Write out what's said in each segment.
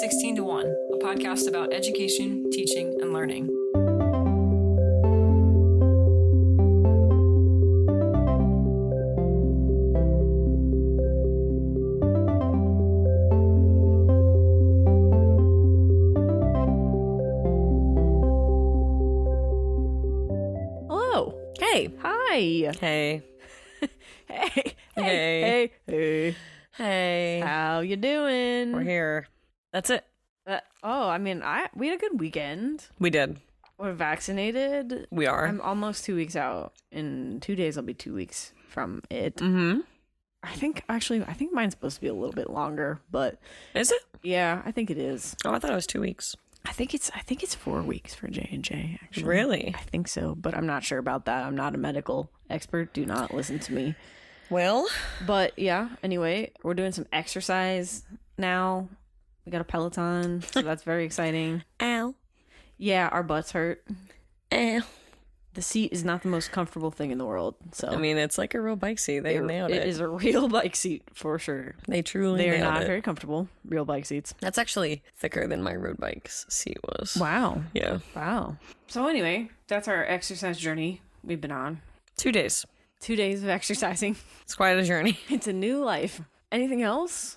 16 to 1, a podcast about education, teaching, and learning. Hello. Hey. Hi. Hey. Hey. Hey. Hey. Hey. How you doing? We're here. That's it. We had a good weekend. We did. We're vaccinated. We are. I'm almost 2 weeks out. In 2 days, I'll be 2 weeks from it. Mm-hmm. I think mine's supposed to be a little bit longer, but Is it? yeah, I think it is. Oh, I thought it was 2 weeks. I think it's 4 weeks for J&J, actually. Really? I think so, but I'm not sure about that. I'm not a medical expert. Do not listen to me. Well. But yeah, anyway, we're doing some exercise now. We got a Peloton, so that's very exciting. Ow. Yeah, our butts hurt. Ow. The seat is not the most comfortable thing in the world. So I mean, it's like a real bike seat. They nailed it. It is a real bike seat for sure. They truly They are nailed not it. very comfortable. Real bike seats. That's actually thicker than my road bike's seat was. Wow. Yeah. Wow. So anyway, that's our exercise journey we've been on. 2 days. 2 days of exercising. It's quite a journey. It's a new life. Anything else?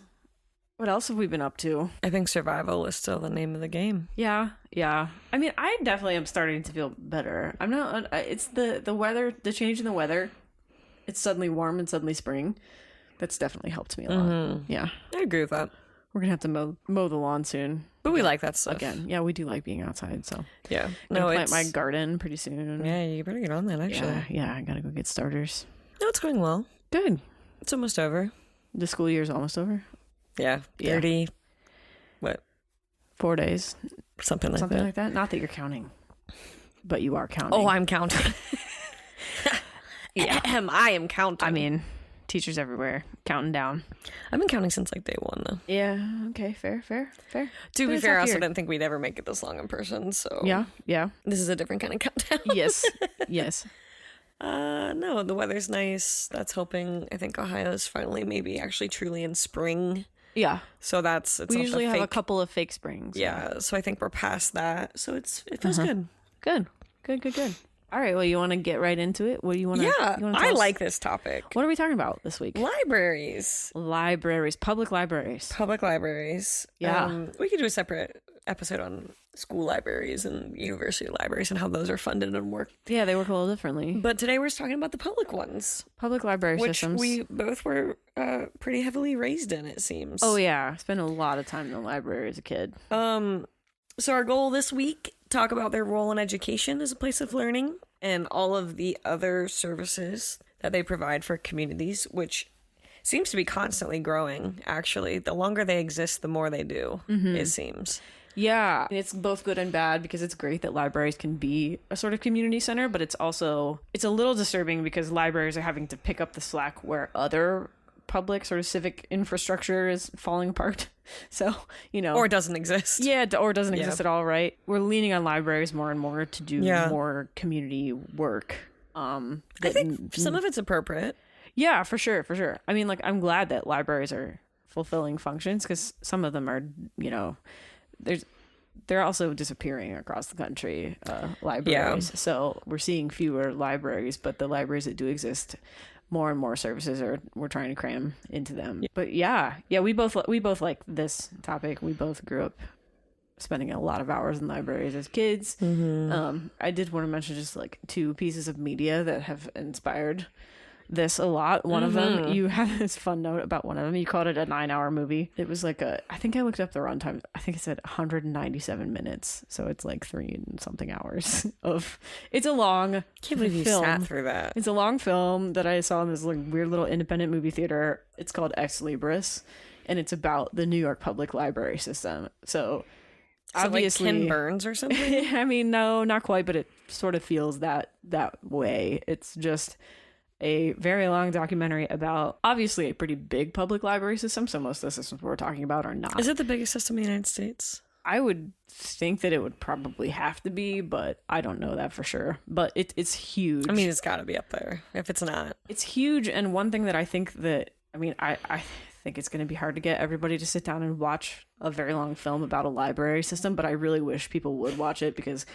What else have we been up to? I think survival is still the name of the game. Yeah. I mean, I definitely am starting to feel better. I'm not. It's the weather, the change in the weather. It's suddenly warm and suddenly spring. That's definitely helped me a lot. Mm-hmm. Yeah. I agree with that. We're gonna have to mow the lawn soon. But we like that stuff. Again. Yeah, we do like being outside. So Yeah. no, No, plant it's... my garden pretty soon. Yeah, you better get on that, actually. Yeah. I gotta go get starters. No, it's going well. Good. It's almost over. The school year's almost over. Yeah. 30... What? 4 days. Something like Something that. like that. Not that you're counting, but you are counting. Oh, I'm counting. Yeah. I am counting. I mean, teachers everywhere counting down. I've been counting since like day one, though. Yeah. Okay. Fair. To be it's fair, I up also here. didn't think we'd ever make it this long in person, so... Yeah. This is a different kind of countdown. Yes. No, the weather's nice. That's helping. I think Ohio's finally maybe actually truly in spring. Yeah. So it's We not usually the have a fake... couple of fake springs. Yeah, so I think we're past that. So it feels good. Good. All right. Well, you want to get right into it? What do you want to? Yeah, I like this topic. What are we talking about this week? Libraries. Public libraries. Public libraries. Yeah. We could do a separate episode on school libraries and university libraries and how those are funded and work. Yeah, they work a little differently. But today we're just talking about the public ones. Public library Which systems. we both were pretty heavily raised in, it seems. Oh yeah, spent a lot of time in the library as a kid. So our goal this week, talk about their role in education as a place of learning and all of the other services that they provide for communities, which seems to be constantly growing, actually. The longer they exist, the more they do, it seems. Yeah, it's both good and bad because it's great that libraries can be a sort of community center, but it's a little disturbing because libraries are having to pick up the slack where other public sort of civic infrastructure is falling apart. So, Or doesn't exist. Yeah, or doesn't exist at all, right? We're leaning on libraries more and more to do more community work. I think some of it's appropriate. Yeah, for sure. I mean, like, I'm glad that libraries are fulfilling functions because some of them are, they're also disappearing across the country, libraries. Yeah. So we're seeing fewer libraries, but the libraries that do exist, more and more services we're trying to cram into them. But yeah, we both like this topic. We both grew up spending a lot of hours in libraries as kids. I did want to mention just like 2 pieces of media that have inspired this a lot. One of them, you had this fun note about one of them. You called it a 9-hour movie. It was like I think I looked up the runtime. I think it said 197 minutes. So it's like 3 and something hours of, it's a long Can't believe you film. sat through that. It's a long film that I saw in this like weird little independent movie theater. It's called Ex Libris, and it's about the New York public library system. So obviously, like Ken Burns or something? I mean, no, not quite, but it sort of feels that way. It's just a very long documentary about obviously a pretty big public library system. So most of the systems we're talking about are not. Is it the biggest system in the United States? I would think that it would probably have to be, but I don't know that for sure. But it's huge. I mean, it's got to be up there if it's not. It's huge. And one thing that I think that, I mean, I think it's going to be hard to get everybody to sit down and watch a very long film about a library system, but I really wish people would watch it, because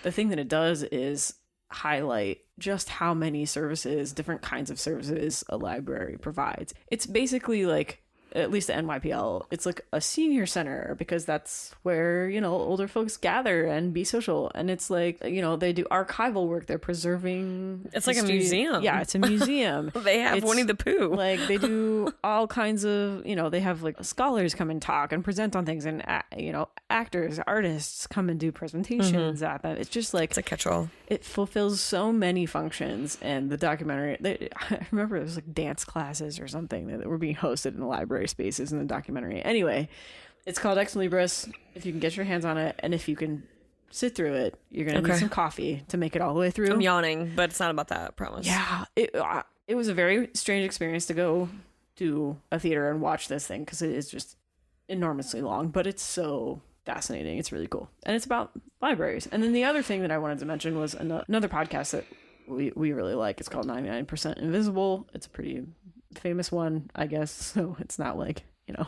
the thing that it does is highlight just how many services, different kinds of services a library provides. It's basically like, at least the NYPL, it's like a senior center, because that's where, you know, older folks gather and be social. And it's like, you know, they do archival work. They're preserving. It's like a museum. Yeah, it's a museum. They have Winnie the Pooh. Like, they do all kinds of, you know, they have like scholars come and talk and present on things, and, you know, actors, artists come and do presentations at them. It's just like, it's a catch-all. It fulfills so many functions. And the documentary, I remember it was like dance classes or something that were being hosted in the library spaces in the documentary. Anyway, it's called Ex Libris. If you can get your hands on it, and if you can sit through it, you're gonna need some coffee to make it all the way through. I'm yawning, but it's not about that, I promise. Yeah, it was a very strange experience to go to a theater and watch this thing, because it is just enormously long, but it's so fascinating. It's really cool, and it's about libraries. And then the other thing that I wanted to mention was another podcast that we really like. It's called 99% Invisible. It's a pretty famous one, I guess, so it's not like, you know,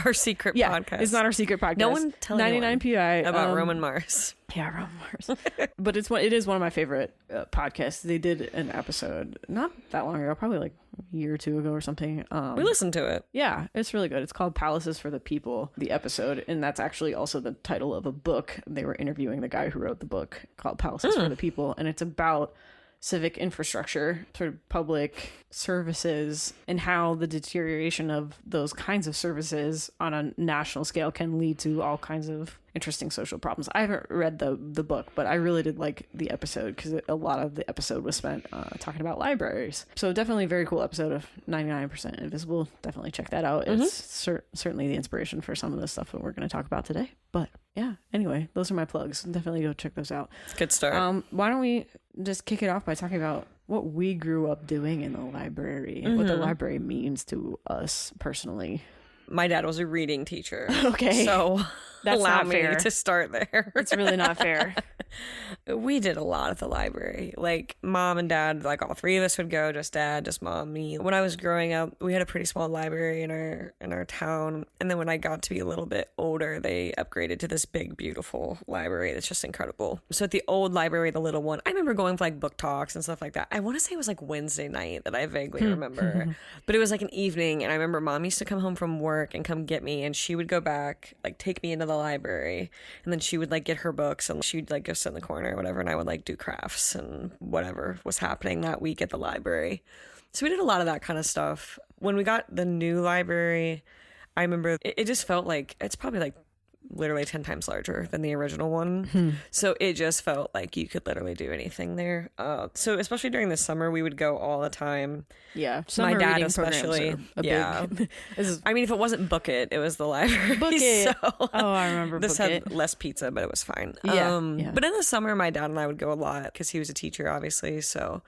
our secret podcast. It's not our secret podcast. No one tell 99 PI about Roman Mars. Yeah, Roman Mars. But it is one of my favorite podcasts. They did an episode not that long ago, probably like a year or two ago or something. We listened to it. Yeah, it's really good. It's called Palaces for the People, the episode, and that's actually also the title of a book. They were interviewing the guy who wrote the book called Palaces for the People, and it's about civic infrastructure, sort of public services, and how the deterioration of those kinds of services on a national scale can lead to all kinds of interesting social problems. I haven't read the book, but I really did like the episode, because a lot of the episode was spent talking about libraries. So definitely a very cool episode of 99% Invisible. Definitely check that out. It's certainly the inspiration for some of the stuff that we're going to talk about today. But yeah, anyway, those are my plugs. Definitely go check those out. Good start. Why don't we just kick it off by talking about what we grew up doing in the library and what the library means to us personally. My dad was a reading teacher. Okay. So that's allow not me fair to start there. It's really not fair. We did a lot at the library. Like, mom and dad, like all three of us would go, just dad, just mom, me. When I was growing up, we had a pretty small library in our town. And then when I got to be a little bit older, they upgraded to this big, beautiful library that's just incredible. So at the old library, the little one, I remember going for like book talks and stuff like that. I want to say it was like Wednesday night that I vaguely remember. But it was like an evening, and I remember mom used to come home from work and come get me, and she would go back, like take me into the library, and then she would like get her books, and she'd like go sit in the corner or whatever, and I would like do crafts and whatever was happening that week at the library. So we did a lot of that kind of stuff. When we got the new library, I remember it just felt like it's probably like literally 10 times larger than the original one. So it just felt like you could literally do anything there. So especially during the summer, we would go all the time. Yeah. My dad especially. Yeah. I mean, if it wasn't Book It, it was the library. Book It. So oh, I remember this Book had It. less pizza, but it was fine. Yeah. But in the summer, my dad and I would go a lot because he was a teacher, obviously. So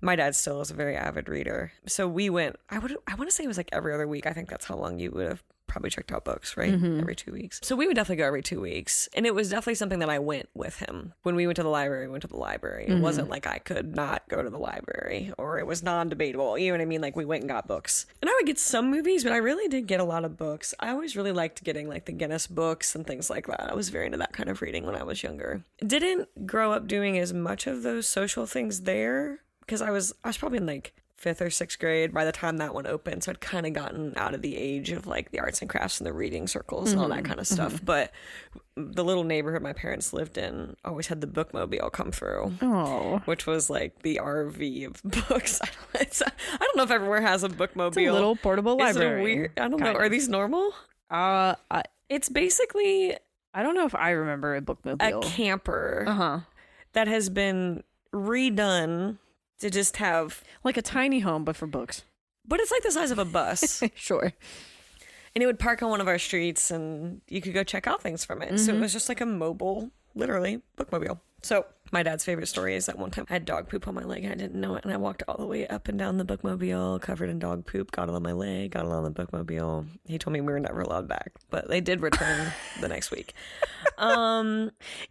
my dad still is a very avid reader. So we went, I want to say it was like every other week. I think that's how long you would have probably checked out books, right? Every 2 weeks. So we would definitely go every 2 weeks. And it was definitely something that I went with him. When we went to the library, we went to the library. It wasn't like I could not go to the library, or it was non-debatable. You know what I mean? Like, we went and got books. And I would get some movies, but I really did get a lot of books. I always really liked getting like the Guinness books and things like that. I was very into that kind of reading when I was younger. Didn't grow up doing as much of those social things there, because I was probably in like 5th or 6th grade by the time that one opened. So I'd kind of gotten out of the age of like the arts and crafts and the reading circles and all that kind of stuff. But the little neighborhood my parents lived in always had the bookmobile come through, which was like the RV of books. I don't know if everywhere has a bookmobile. It's a little portable library. Is it weird? I don't know. Are these normal? It's basically, I don't know if I remember a bookmobile. A camper that has been redone to just have like a tiny home, but for books. But it's like the size of a bus. Sure. And it would park on one of our streets, and you could go check out things from it. So it was just like a mobile, literally, bookmobile. So my dad's favorite story is that one time I had dog poop on my leg and I didn't know it, and I walked all the way up and down the bookmobile covered in dog poop, got it on my leg, got it on the bookmobile. He told me we were never allowed back, but they did return the next week.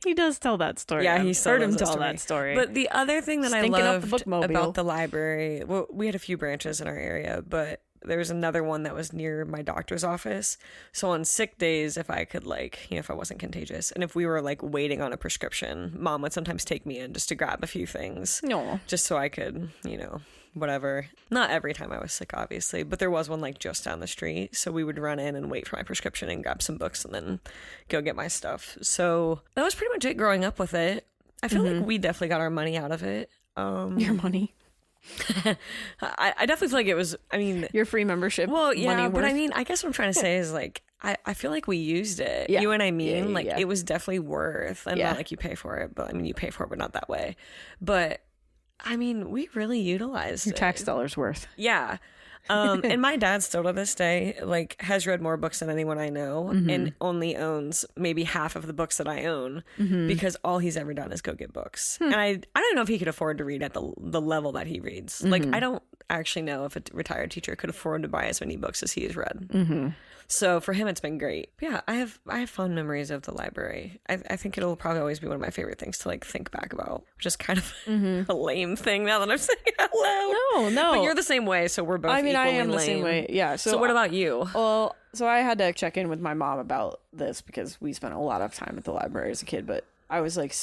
He does tell that story. Yeah, I've heard him tell that story. But the other thing that I Stinking up loved the bookmobile. about the library, well, we had a few branches in our area, but there was another one that was near my doctor's office. So on sick days, if I could like, if I wasn't contagious, and if we were like waiting on a prescription, Mom would sometimes take me in just to grab a few things. No. Just so I could, whatever. Not every time I was sick, obviously, but there was one like just down the street. So we would run in and wait for my prescription and grab some books and then go get my stuff. So that was pretty much it growing up with it. I feel like we definitely got our money out of it. Your money. I definitely feel like it was, your free membership. Well, yeah, money but worth. I guess what I'm trying to say is like, I feel like we used it. Yeah. You know what I mean? Yeah, like yeah. it was definitely worth, and not like you pay for it, but you pay for it, but not that way. But we really utilized Your tax dollars worth. Yeah. And my dad still to this day like has read more books than anyone I know, and only owns maybe half of the books that I own because all he's ever done is go get books. And I don't know if he could afford to read at the level that he reads. Like I don't actually know if a retired teacher could afford to buy as many books as he has read. So for him, it's been great. Yeah, I have fond memories of the library. I think it'll probably always be one of my favorite things to like think back about, which is kind of a lame thing now that I'm saying it out loud. No. But you're the same way, so we're both equally I am lame. the same way. Yeah. So what about you? Well, so I had to check in with my mom about this because we spent a lot of time at the library as a kid, but I was like,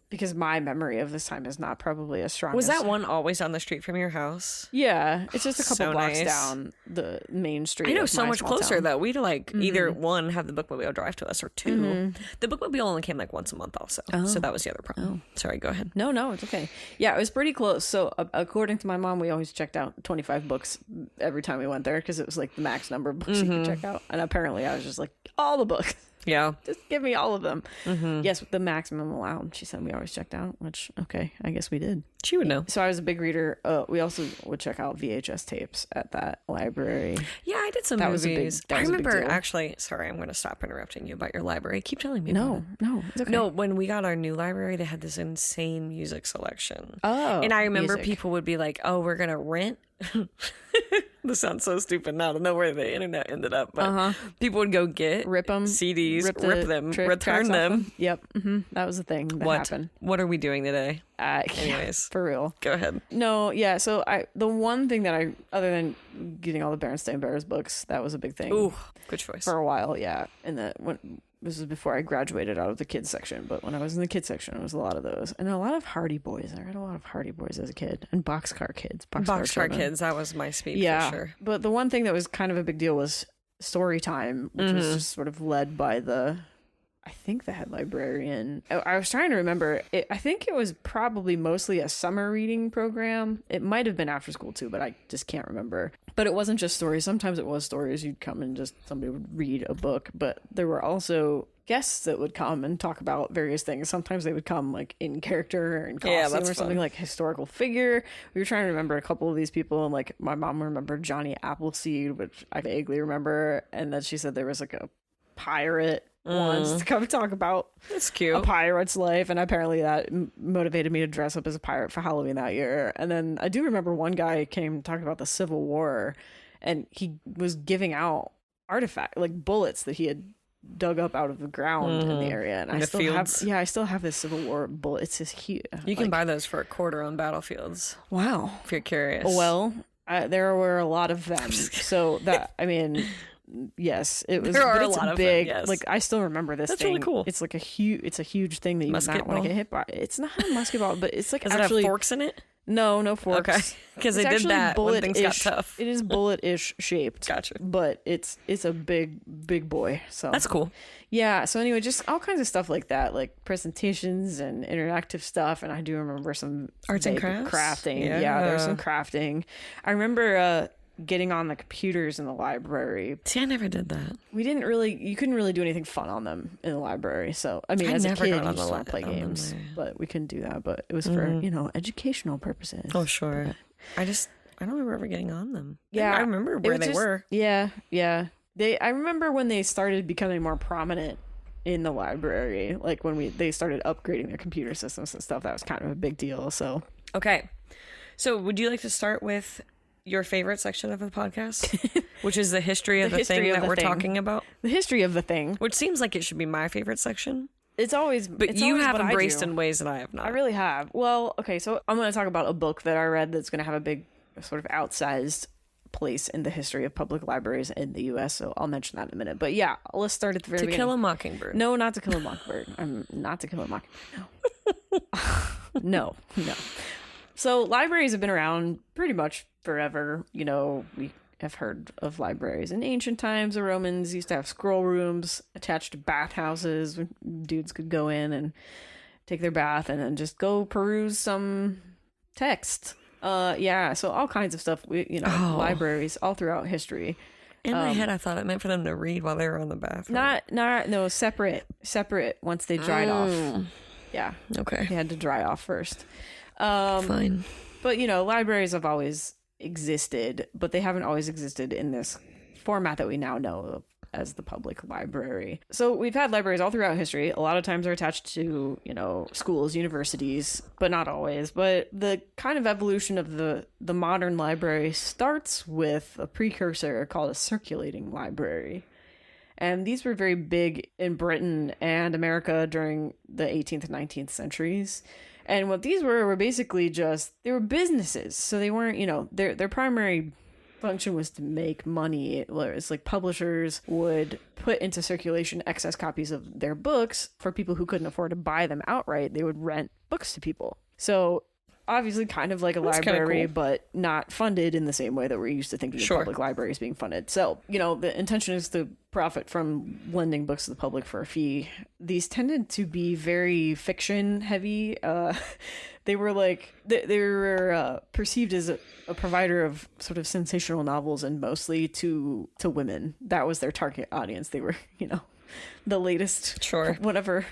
because my memory of this time is not probably as strong. Was that one always on the street from your house? Yeah, it's just a couple So blocks nice. down the main street. I know, of so my much small closer town. though. We'd like either one have the bookmobile drive to us, or two. The bookmobile only came like once a month also. So that was the other problem. Sorry, go ahead. No, it's okay. Yeah, it was pretty close. So according to my mom, we always checked out 25 books every time we went there because it was like the max number of books you could check out. And apparently I was just like, all the books. Yeah. Just give me all of them. Yes, the maximum allowed. She said we always checked out, which, okay, I guess we did. She would know. So I was a big reader. We also would check out VHS tapes at that library. Yeah, I did some That movies. was a big I remember deal. actually, sorry, I'm going to stop interrupting you about your library. Keep telling me No, about it's okay. it. No, when we got our new library, they had this insane music selection. Oh, and I remember music. people would be like, oh, we're going to rent. This sounds so stupid now. I don't know where the internet ended up, but people would go get Rip them, CDs, rip them, return return them. Yep, that was the thing that happened. What are we doing today? Anyways, for real. Go ahead. No, yeah. So the one thing that other than getting all the Berenstain Bears books, that was a big thing. Ooh, good choice. For a while, yeah. And this was before I graduated out of the kids section, but when I was in the kids section, it was a lot of those. And a lot of Hardy Boys. I read a lot of Hardy Boys as a kid. And Boxcar Kids. Boxcar Kids, that was my speed for sure. But the one thing that was kind of a big deal was story time, which was just sort of led by I think the head librarian. I was trying to remember. I think it was probably mostly a summer reading program. It might have been after school too, but I just can't remember. But it wasn't just stories. Sometimes it was stories. You'd come and just somebody would read a book. But there were also guests that would come and talk about various things. Sometimes they would come like in character or in costume or something, like historical figure. We were trying to remember a couple of these people, and like my mom remembered Johnny Appleseed, which I vaguely remember. And then she said there was like a pirate once to come talk about That's cute. a pirate's life, and apparently that motivated me to dress up as a pirate for Halloween that year. And then I do remember one guy came talking about the Civil War, and he was giving out artifact like bullets that he had dug up out of the ground in the area. And I still have this Civil War bullet. It's just huge. You can buy those for a quarter on Battlefields. Wow. If you're curious. Well, there were a lot of them. So that, yes, it was. There are but a it's lot of big. them, yes. Like I still remember this. That's thing. really cool. It's like it's a huge thing that you Musket not want ball? to get hit by. It's not a musket ball, but it's like Does actually it have forks in it? no forks. Okay. Because they It's did actually that when things got bullet-ish. tough. It is bullet-ish shaped. Gotcha. But it's a big boy. So That's cool. yeah. So anyway, just all kinds of stuff like that, like presentations and interactive stuff. And I do remember some Arts and vague crafts? crafting. Yeah. Yeah, there was some crafting. I remember getting on the computers in the library. See, I never did that. You couldn't really do anything fun on them in the library. So, I mean, I as a never kid, got you on just the want to play on them games, there. but we couldn't do that. But it was for, educational purposes. Oh, sure. I don't remember ever getting on them. Yeah. I remember where they were. Yeah. I remember when they started becoming more prominent in the library, like when they started upgrading their computer systems and stuff. That was kind of a big deal. So, Okay. So would you like to start with your favorite section of the podcast, which is the history of the thing that we're talking about? the history of the thing. Which seems like it should be my favorite section. It's always, But you have what I embraced do. in ways that I have not. I really have. Well, okay, so I'm going to talk about a book that I read that's going to have a big sort of outsized place in the history of public libraries in the U.S., so I'll mention that in a minute. But yeah, let's start at the very To beginning. Kill a Mockingbird. No, not To Kill a Mockingbird. I'm not To Kill a Mockingbird. No. No. So libraries have been around pretty much forever. You know, we have heard of libraries in ancient times. The Romans used to have scroll rooms attached to bathhouses where dudes could go in and take their bath and then just go peruse some text. Yeah, so all kinds of stuff. Libraries all throughout history. In my head, I thought it meant for them to read while they were on the bathroom. No, separate once they dried off. Yeah. Okay. They had to dry off first. Fine. But, libraries have always existed, but they haven't always existed in this format that we now know of as the public library. So we've had libraries all throughout history. A lot of times they're attached to, schools, universities, but not always. But the kind of evolution of the modern library starts with a precursor called a circulating library. And these were very big in Britain and America during the 18th and 19th centuries. And what these were basically they were businesses. So they weren't, their primary function was to make money. It's like publishers would put into circulation excess copies of their books for people who couldn't afford to buy them outright. They would rent books to people. So obviously kind of like a library, cool. But not funded in the same way that we're used to thinking of public libraries being funded. So, the intention is to profit from lending books to the public for a fee. These tended to be very fiction heavy. They were they were perceived as a provider of sort of sensational novels, and mostly to women. That was their target audience. They were, the latest, whatever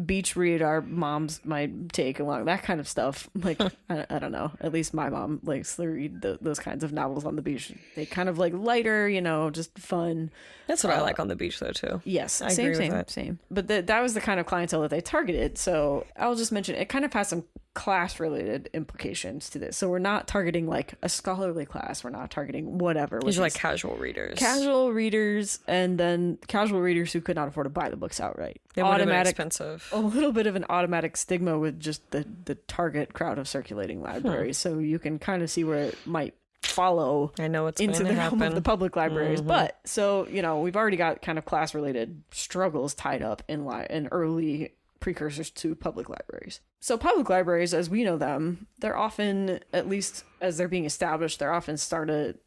beach read our moms might take along, that kind of stuff. Like, I don't know. At least my mom likes to read those kinds of novels on the beach. They kind of lighter, just fun. That's what I like on the beach, though, too. Yes, I agree with that. Same. But that was the kind of clientele that they targeted. So I'll just mention it kind of has some class-related implications to this. So we're not targeting a scholarly class. We're not targeting whatever. These are casual readers. Casual readers, and then casual readers who could not afford to buy the books outright. They would have been expensive. A little bit of an automatic stigma with just the target crowd of circulating libraries. So you can kind of see where it might follow. I know it's into going the to realm happen. of the public libraries. Mm-hmm. But so we've already got kind of class-related struggles tied up in early precursors to public libraries. So public libraries, as we know them, they're often, at least as they're being established, they're often started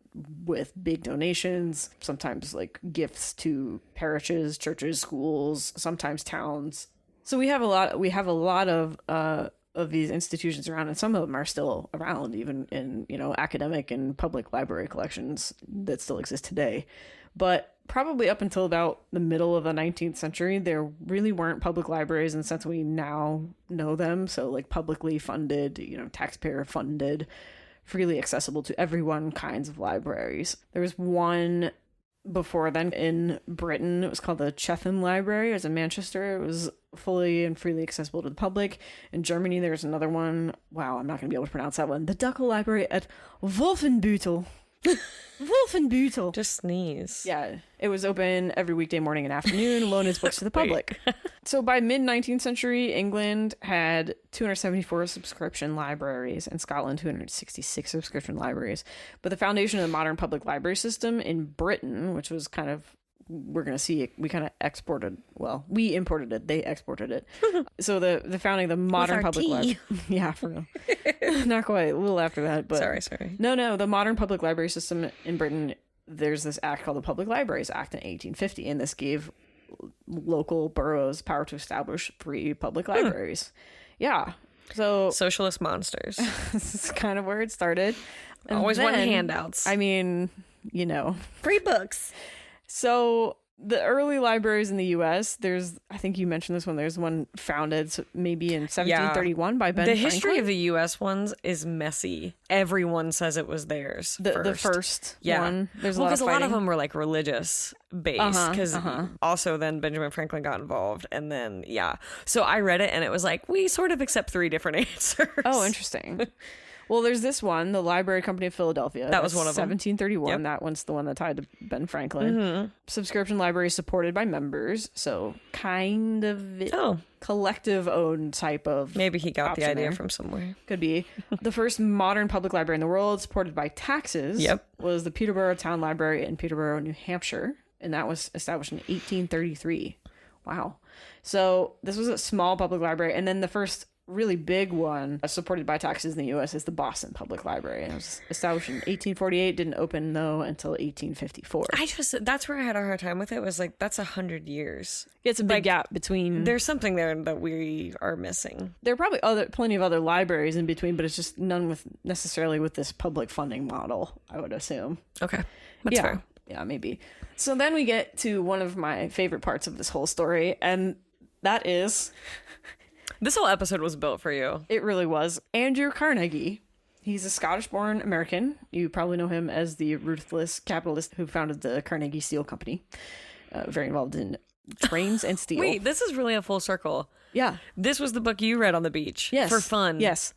with big donations, sometimes gifts to parishes, churches, schools, sometimes towns. So we have a lot of these institutions around, and some of them are still around, even in academic and public library collections that still exist today. But probably up until about the middle of the 19th century, there really weren't public libraries in the sense we now know them. So publicly funded, taxpayer funded, freely accessible to everyone kinds of libraries. There was one before then in Britain. It was called the Chetham Library. It was in Manchester. It was fully and freely accessible to the public. In Germany, there's another one. Wow, I'm not going to be able to pronounce that one. The Duckle Library at Wolfenbüttel. Wolfenbüttel. Just sneeze. Yeah, it was open every weekday morning and afternoon, loan its books to the public. So by mid-19th century, England had 274 subscription libraries, and Scotland 266 subscription libraries. But the foundation of the modern public library system in Britain, which was kind of, we're going to see, we kind of exported, well, we imported it, they exported it. So the founding of the modern public library. Yeah, for real. Not quite, a little after that. But Sorry. No, the modern public library system in Britain, there's this act called the Public Libraries Act in 1850, and this gave local boroughs power to establish free public libraries. Yeah. So Socialist monsters. this is kind of where it started. And Always wanting handouts. I mean, free books. So the early libraries in the U.S., I think you mentioned this one, there's one founded maybe in 1731 by Ben Franklin. The history of the U.S. ones is messy. Everyone says it was theirs The first one. There's a lot of them were religious based, because also then Benjamin Franklin got involved, and then so I read it and it was we sort of accept three different answers. Oh, interesting. Well, there's this one, the Library Company of Philadelphia. That was one of them. 1731. Yep. That one's the one that tied to Ben Franklin. Subscription library supported by members, so kind of collective-owned type of. Maybe he got the idea there. from somewhere. Could be. The first modern public library in the world, supported by taxes, was the Peterborough Town Library in Peterborough, New Hampshire, and that was established in 1833. Wow. So this was a small public library, and then the first really big one supported by taxes in the U.S. is the Boston Public Library. And it was established in 1848, didn't open though until 1854. That's where I had a hard time with it. Was like, that's 100 years. It's a big gap between. There's something there that we are missing. There are probably plenty of other libraries in between, but it's just none necessarily with this public funding model, I would assume. Okay. That's fair. Yeah, maybe. So then we get to one of my favorite parts of this whole story, and that is... This whole episode was built for you. It really was. Andrew Carnegie. He's a Scottish-born American. You probably know him as the ruthless capitalist who founded the Carnegie Steel Company. Very involved in trains and steel. Wait, this is really a full circle. Yeah. This was the book you read on the beach. Yes. For fun. Yes.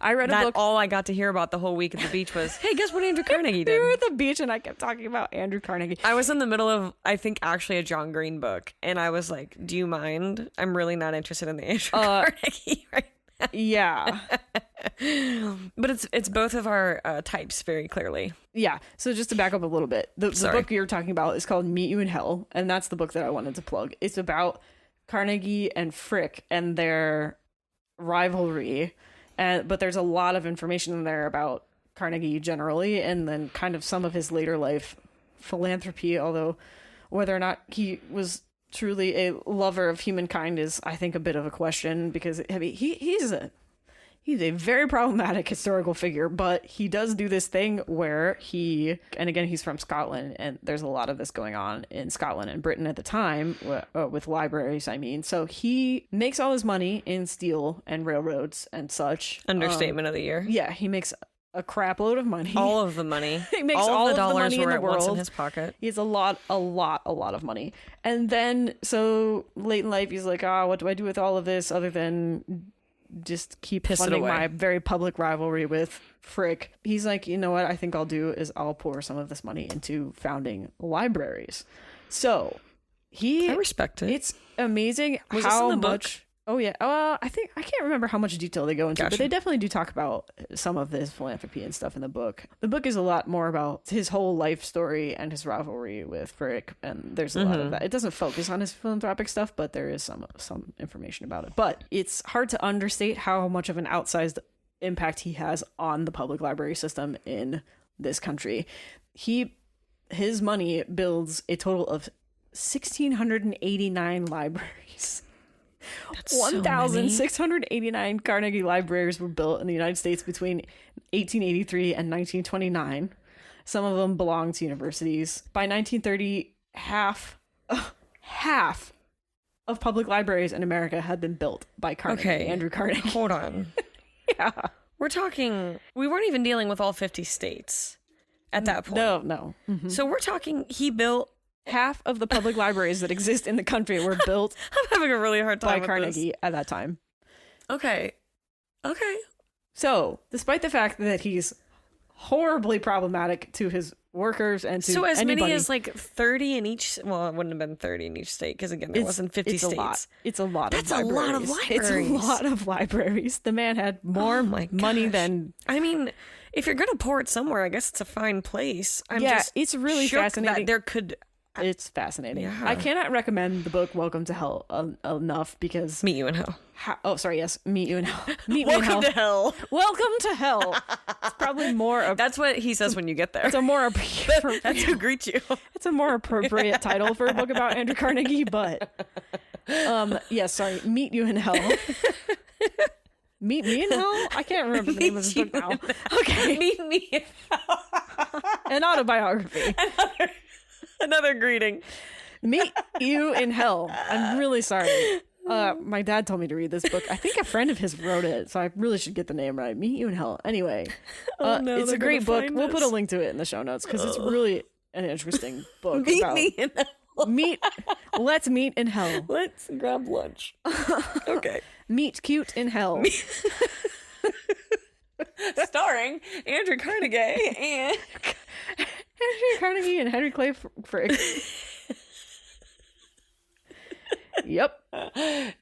I read a book. All I got to hear about the whole week at the beach was, hey, guess what Andrew Carnegie did? We were at the beach and I kept talking about Andrew Carnegie. I was in the middle of, I think, actually a John Green book. And I was like, do you mind? I'm really not interested in the Andrew Carnegie right now. Yeah. But it's both of our types very clearly. Yeah. So just to back up a little bit, the book you're talking about is called Meet You in Hell. And that's the book that I wanted to plug. It's about Carnegie and Frick and their rivalry. But there's a lot of information in there about Carnegie generally, and then kind of some of his later life philanthropy, although whether or not he was truly a lover of humankind is, I think, a bit of a question, because I mean, he's a very problematic historical figure, but he does do this thing where and again, he's from Scotland, and there's a lot of this going on in Scotland and Britain at the time, with libraries, I mean. So he makes all his money in steel and railroads and such. Understatement of the year. Yeah, he makes a crap load of money. All of the money. He makes all of the dollars were in the at world. once in his pocket. He has a lot of money. And then, so late in life, he's like, what do I do with all of this other than just keep funding my very public rivalry with Frick? He's like, you know what I think I'll do is I'll pour some of this money into founding libraries. So I respect it. It's amazing Was how this in the much book? Oh yeah. I can't remember how much detail they go into, Gotcha. but they definitely do talk about some of his philanthropy and stuff in the book. The book is a lot more about his whole life story and his rivalry with Frick, and there's a lot of that. It doesn't focus on his philanthropic stuff, but there is some information about it. But it's hard to understate how much of an outsized impact he has on the public library system in this country. His money builds a total of 1,689 libraries. 1,689 Carnegie libraries were built in the United States between 1883 and 1929. Some of them belong to universities. By 1930, half of public libraries in America had been built by Andrew Carnegie. Hold on. Yeah. We weren't even dealing with all 50 states at that point. No. Mm-hmm. So we're talking, he built... Half of the public libraries that exist in the country were built I'm having a really hard time by with Carnegie this. at that time. Okay. So, despite the fact that he's horribly problematic to his workers and to anybody, many as like 30 in each, well, it wouldn't have been 30 in each state because again, there wasn't 50 states. It's a lot. That's of libraries. a lot of libraries. It's a lot of libraries. The man had more money than... I mean, if you're going to pour it somewhere, I guess it's a fine place. It's really fascinating. That there could... It's fascinating. Yeah. I cannot recommend the book Welcome to Hell enough because... Meet You in Hell. Meet You in Hell. Meet Welcome Me in Hell. to Hell. Welcome to Hell. It's probably more... That's what he says when you get there. It's a more... That's who greets you. It's a more appropriate title for a book about Andrew Carnegie, but... Meet You in Hell. Meet Me in Hell? I can't remember the name of the book now. Okay. Meet Me in Hell. An autobiography. Another greeting. Meet You in Hell. I'm really sorry. My dad told me to read this book. I think a friend of his wrote it, so I really should get the name right. Meet You in Hell. Anyway, it's a great book. We'll put a link to it in the show notes because it's really an interesting book. Meet Me in Hell. Let's meet in hell. Let's grab lunch. Okay. Meet cute in hell. Starring Andrew Carnegie and Andrew Carnegie and Henry Clay Frick. Yep.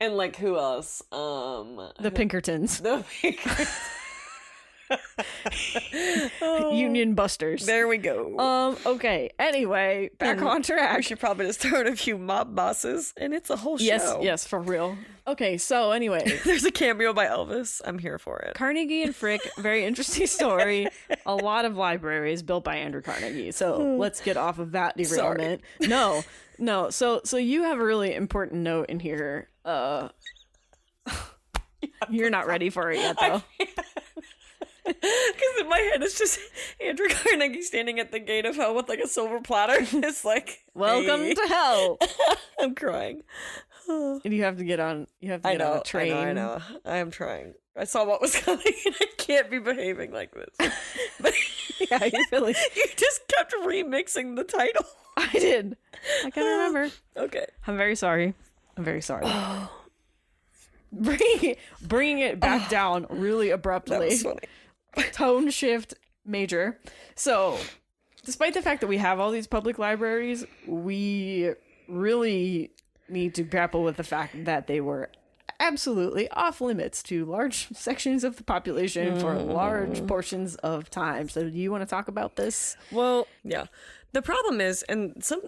And like who else? The Pinkertons. The Pinkertons. Union Busters. There we go. Okay. Anyway, back on track. We should probably just throw in a few mob bosses, and it's a whole show. Yes, for real. Okay, so anyway. There's a cameo by Elvis. I'm here for it. Carnegie and Frick, very interesting story. A lot of libraries built by Andrew Carnegie. So let's get off of that derailment. Sorry. No. So you have a really important note in here. You're not ready for it yet, though. Because in my head it's just Andrew Carnegie standing at the gate of hell with like a silver platter. It's like, welcome to hell. I'm crying. And you have to get on. You have to get on a train. I know. I am trying. I saw what was coming, and I can't be behaving like this. But yeah, you're feeling. You just kept remixing the title. I did. I can't remember. Okay. I'm very sorry. Bringing it back down really abruptly. That was funny. Tone shift major. So, despite the fact that we have all these public libraries, we really need to grapple with the fact that they were absolutely off limits to large sections of the population for large portions of time. So, do you want to talk about this? Well, yeah. The problem is,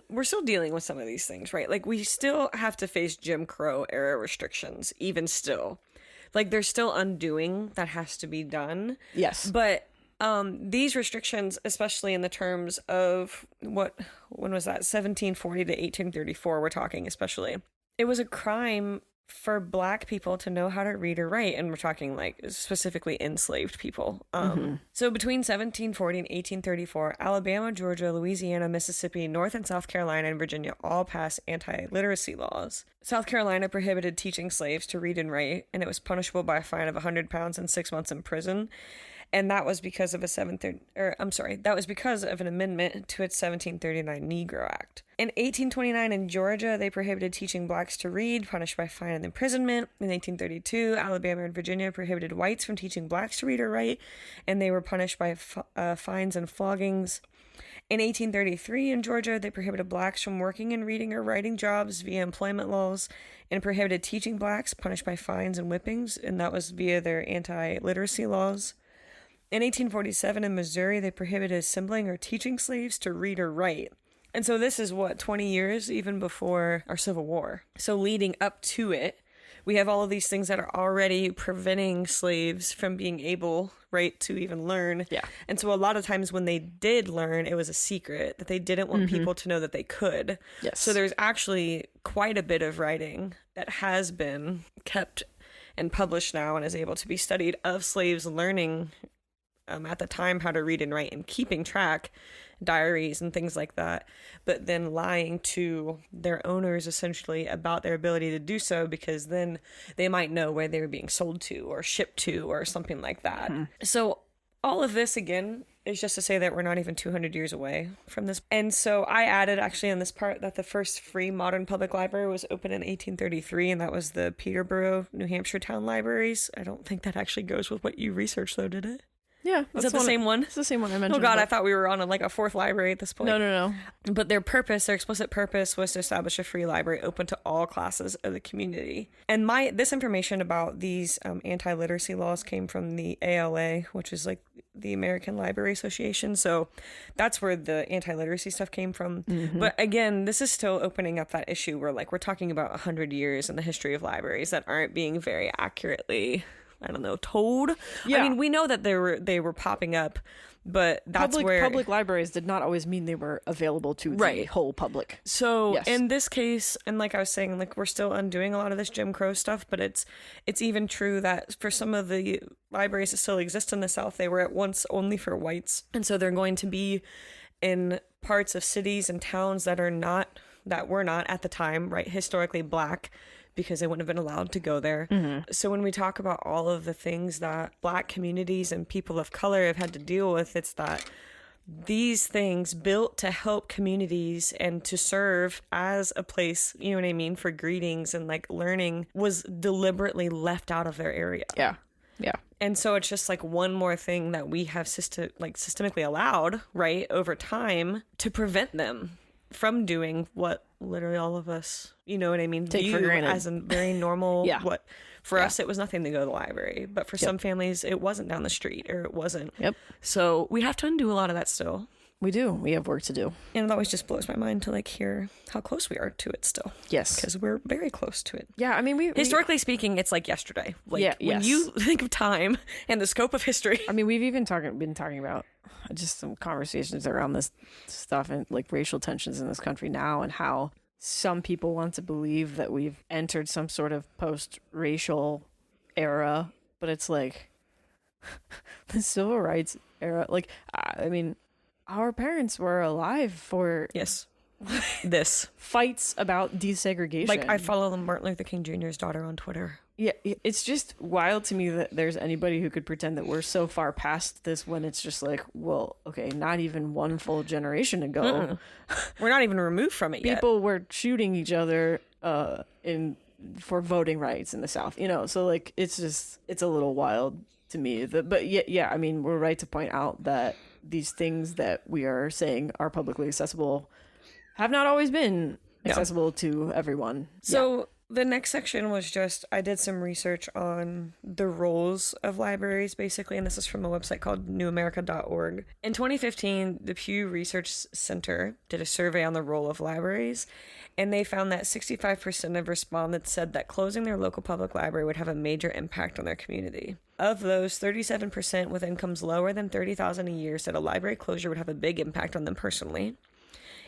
we're still dealing with some of these things, right? Like, we still have to face Jim Crow era restrictions, even still. Like, there's still undoing that has to be done. Yes. But these restrictions, especially in the terms of when was that? 1740 to 1834, we're talking especially. It was a crime for Black people to know how to read or write, and we're talking like specifically enslaved people. So between 1740 and 1834, Alabama, Georgia, Louisiana, Mississippi, North and South Carolina, and Virginia all passed anti-literacy laws. South Carolina prohibited teaching slaves to read and write, and it was punishable by a fine of 100 pounds and 6 months in prison. And that was because of that was because of an amendment to its 1739 Negro Act. In 1829 in Georgia, they prohibited teaching Blacks to read, punished by fine and imprisonment. In 1832, Alabama and Virginia prohibited whites from teaching Blacks to read or write, and they were punished by fines and floggings. In 1833 in Georgia, they prohibited Blacks from working in reading or writing jobs via employment laws, and prohibited teaching Blacks, punished by fines and whippings, and that was via their anti-literacy laws. In 1847 in Missouri, they prohibited assembling or teaching slaves to read or write. And so this is 20 years even before our Civil War. So leading up to it, we have all of these things that are already preventing slaves from being able, right, to even learn. Yeah. And so a lot of times when they did learn, it was a secret that they didn't want people to know that they could. Yes. So there's actually quite a bit of writing that has been kept and published now and is able to be studied of slaves learning at the time how to read and write and keeping track, diaries and things like that, but then lying to their owners essentially about their ability to do so, because then they might know where they were being sold to or shipped to or something like that. So all of this again is just to say that we're not even 200 years away from this. And so I added actually in this part that the first free modern public library was opened in 1833, and that was the Peterborough, New Hampshire town libraries. I don't think that actually goes with what you researched though, did it? Yeah. Is that the same one? It's the same one I mentioned. Oh God, I thought we were on a fourth library at this point. No. But their explicit purpose was to establish a free library open to all classes of the community. And this information about these anti-literacy laws came from the ALA, which is like the American Library Association. So that's where the anti-literacy stuff came from. But again, this is still opening up that issue where we're talking about 100 years in the history of libraries that aren't being very accurately, told. Yeah. I mean, we know that they were popping up, but that's where public libraries did not always mean they were available to the whole public. So in this case, and like I was saying, we're still undoing a lot of this Jim Crow stuff, but it's even true that for some of the libraries that still exist in the South, they were at once only for whites, and so they're going to be in parts of cities and towns that were not at the time, right, historically Black, because they wouldn't have been allowed to go there. So when we talk about all of the things that Black communities and people of color have had to deal with, it's that these things built to help communities and to serve as a place, for greetings and learning, was deliberately left out of their area. Yeah. Yeah. And so it's just like one more thing that we have systemically allowed, right, over time to prevent them from doing what literally all of us, you know what I mean, take for view granted as a very normal. Yeah. What for us it was nothing to go to the library, but for some families it wasn't down the street, or it wasn't. Yep. So we have to undo a lot of that still. We do. We have work to do. And it always just blows my mind to like hear how close we are to it still. Yes. Because we're very close to it. Yeah, I mean, historically speaking, it's like yesterday. Like Yeah, when yes. you think of time and the scope of history. I mean, we've even been talking about just some conversations around this stuff and like racial tensions in this country now, and how some people want to believe that we've entered some sort of post-racial era, but it's like the civil rights era. Like, I mean, our parents were alive for Yes. This. fights about desegregation. Like, I follow Martin Luther King Jr.'s daughter on Twitter. Yeah, it's just wild to me that there's anybody who could pretend that we're so far past this, when it's just like, well, okay, not even one full generation ago. We're not even removed from it yet. People were shooting each other for voting rights in the South, you know, so like it's a little wild to me. But yeah, I mean, we're right to point out that these things that we are saying are publicly accessible have not always been accessible to everyone. So the next section was just, I did some research on the roles of libraries, basically, and this is from a website called newamerica.org. In 2015, the Pew Research Center did a survey on the role of libraries, and they found that 65% of respondents said that closing their local public library would have a major impact on their community. Of those, 37% with incomes lower than $30,000 a year said a library closure would have a big impact on them personally.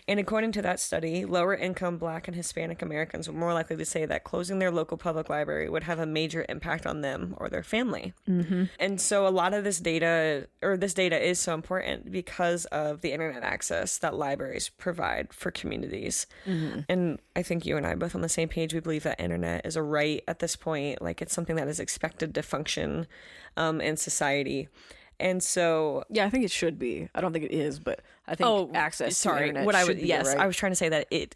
And according to that study, lower income Black and Hispanic Americans were more likely to say that closing their local public library would have a major impact on them or their family. Mm-hmm. And so a lot of this data is so important because of the internet access that libraries provide for communities. Mm-hmm. And I think you and I both on the same page. We believe that internet is a right at this point. Like, it's something that is expected to function in society. And so, yeah, I think it should be. I don't think it is, but I think access to the internet should be, right? I was trying to say that it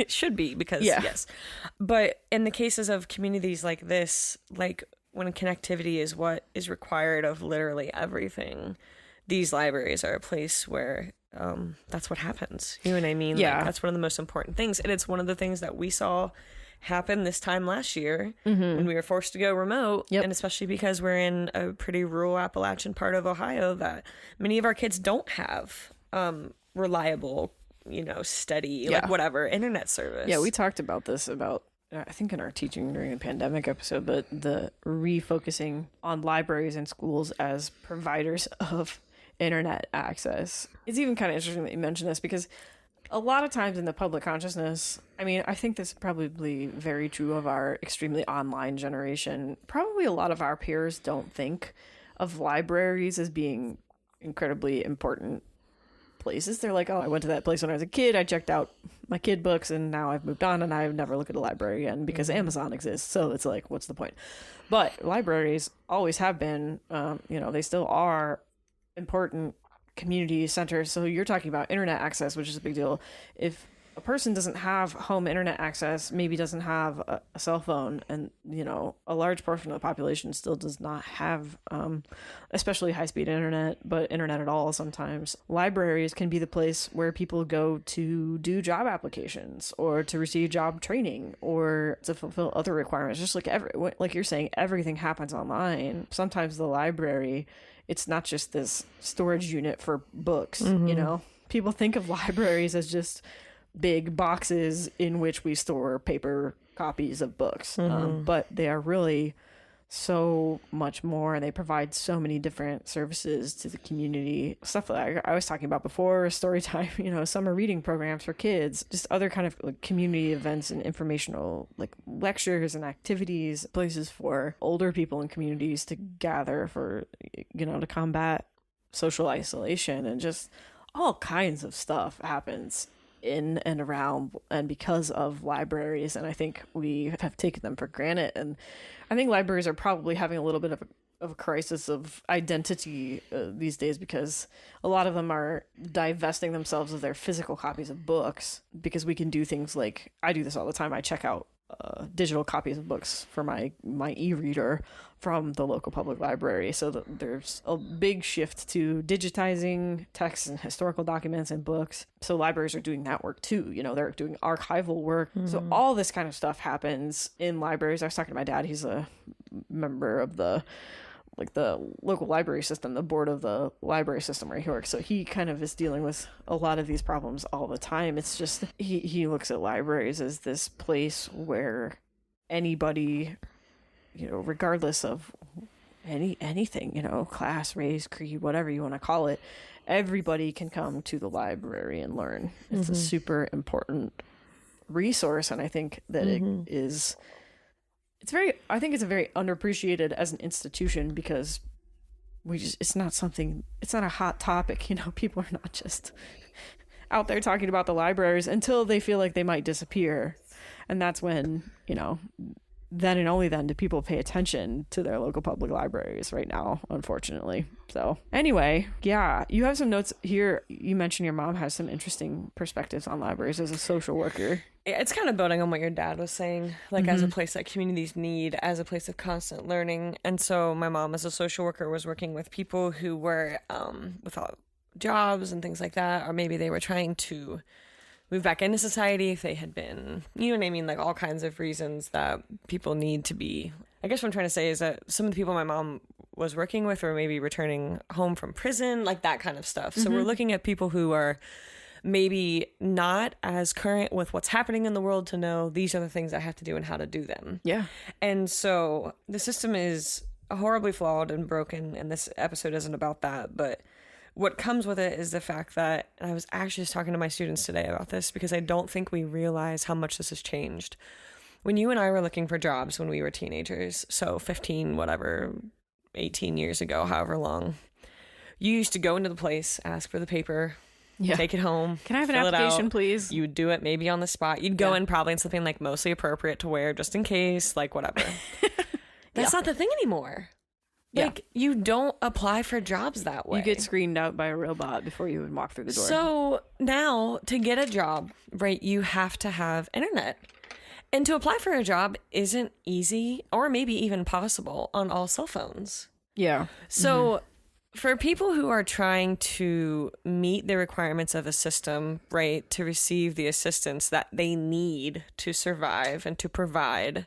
should be, because yes. But in the cases of communities like this, like when connectivity is what is required of literally everything, these libraries are a place where that's what happens. You know what I mean? Yeah. Like, that's one of the most important things. And it's one of the things that we saw happen this time last year when we were forced to go remote. And especially because we're in a pretty rural Appalachian part of Ohio that many of our kids don't have reliable, you know, steady, like whatever, internet service. Yeah, we talked about this I think in our teaching during the pandemic episode, but the refocusing on libraries and schools as providers of internet access. It's even kind of interesting that you mentioned this, because a lot of times in the public consciousness, I mean, I think this is probably very true of our extremely online generation. Probably a lot of our peers don't think of libraries as being incredibly important places. They're like, oh, I went to that place when I was a kid. I checked out my kid books, and now I've moved on, and I never look at a library again because Amazon exists. So it's like, what's the point? But libraries always have been, you know, they still are important community centers. So you're talking about internet access, which is a big deal. If a person doesn't have home internet access, maybe doesn't have a cell phone, and you know, a large portion of the population still does not have especially high-speed internet, but internet at all sometimes, libraries can be the place where people go to do job applications or to receive job training or to fulfill other requirements. Just like you're saying, everything happens online. Sometimes the library, it's not just this storage unit for books, you know? People think of libraries as just big boxes in which we store paper copies of books. But they are really so much more, and they provide so many different services to the community. Stuff that I was talking about before, story time, you know, summer reading programs for kids, just other kind of like community events and informational like lectures and activities, places for older people in communities to gather for, you know, to combat social isolation, and just all kinds of stuff happens in and around and because of libraries. And I think we have taken them for granted, and I think libraries are probably having a little bit of a crisis of identity these days, because a lot of them are divesting themselves of their physical copies of books, because we can do things like, I do this all the time, I check out digital copies of books for my e-reader from the local public library. So there's a big shift to digitizing texts and historical documents and books. So libraries are doing that work too. You know, they're doing archival work. So all this kind of stuff happens in libraries. I was talking to my dad. He's a member of the local library system, the board of the library system where he works. So he kind of is dealing with a lot of these problems all the time. It's just, he looks at libraries as this place where anybody, you know, regardless of anything, you know, class, race, creed, whatever you want to call it, everybody can come to the library and learn. It's a super important resource. And I think that I think it's very underappreciated as an institution, because it's not a hot topic. You know, people are not just out there talking about the libraries until they feel like they might disappear. And that's when, you know, then and only then do people pay attention to their local public libraries right now, unfortunately. So anyway, yeah, you have some notes here. You mentioned your mom has some interesting perspectives on libraries as a social worker. It's kind of building on what your dad was saying, like as a place that communities need, as a place of constant learning. And so my mom, as a social worker, was working with people who were without jobs and things like that, or maybe they were trying to move back into society if they had been, you know what I mean, like all kinds of reasons that people need to be. I guess what I'm trying to say is that some of the people my mom was working with were maybe returning home from prison, like that kind of stuff. So we're looking at people who are maybe not as current with what's happening in the world to know these are the things I have to do and how to do them. Yeah. And so the system is horribly flawed and broken, and this episode isn't about that, but what comes with it is the fact that, and I was actually just talking to my students today about this, because I don't think we realize how much this has changed. When you and I were looking for jobs when we were teenagers, so 15, whatever, 18 years ago, however long, you used to go into the place, ask for the paper, take it home. Can I have an application, please? You would do it maybe on the spot. You'd go in probably in something like mostly appropriate to wear just in case, like whatever. That's not the thing anymore. Like, you don't apply for jobs that way. You get screened out by a robot before you even walk through the door. So now, to get a job, right, you have to have internet. And to apply for a job isn't easy, or maybe even possible, on all cell phones. Yeah. So for people who are trying to meet the requirements of a system, right, to receive the assistance that they need to survive and to provide